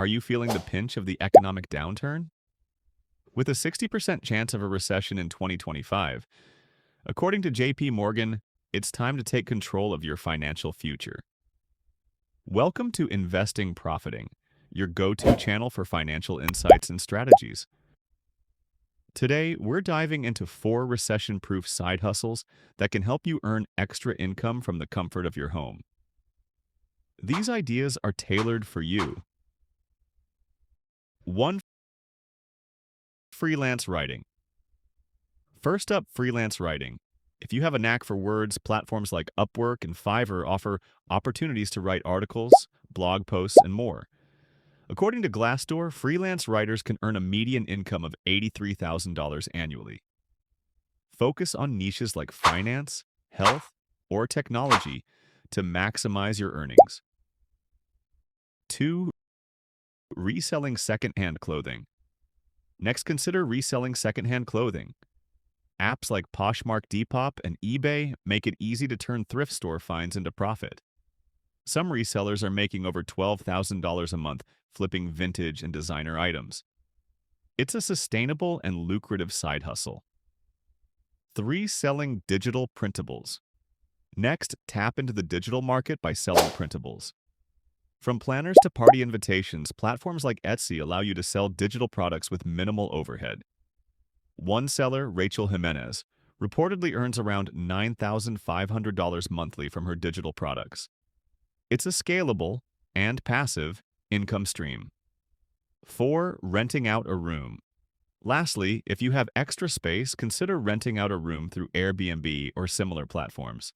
Are you feeling the pinch of the economic downturn? With a 60% chance of a recession in 2025, according to JP Morgan, it's time to take control of your financial future. Welcome to Investing Profiting, your go-to channel for financial insights and strategies. Today, we're diving into 4 recession-proof side hustles that can help you earn extra income from the comfort of your home. These ideas are tailored for you. 1. Freelance writing. First up, freelance writing. If you have a knack for words, platforms like Upwork and Fiverr offer opportunities to write articles, blog posts, and more. According to Glassdoor, freelance writers can earn a median income of $83,000 annually. Focus on niches like finance, health, or technology to maximize your earnings. 2. Reselling secondhand clothing. Next, consider reselling secondhand clothing. Apps like Poshmark, Depop, and eBay make it easy to turn thrift store finds into profit. Some resellers are making over $12,000 a month flipping vintage and designer items. It's a sustainable and lucrative side hustle. 3. Selling digital printables. Next, tap into the digital market by selling printables. From planners to party invitations, platforms like Etsy allow you to sell digital products with minimal overhead. One seller, Rachel Jimenez, reportedly earns around $9,500 monthly from her digital products. It's a scalable and passive income stream. 4. Renting out a room. Lastly, if you have extra space, consider renting out a room through Airbnb or similar platforms.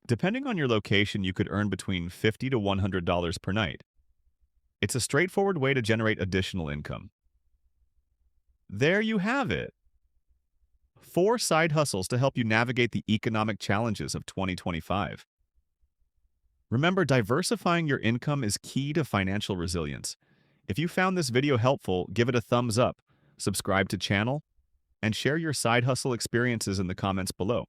Depending on your location, you could earn between $50 to $100 per night. It's a straightforward way to generate additional income. There you have it. 4 side hustles to help you navigate the economic challenges of 2025. Remember, diversifying your income is key to financial resilience. If you found this video helpful, give it a thumbs up, subscribe to the channel, and share your side hustle experiences in the comments below.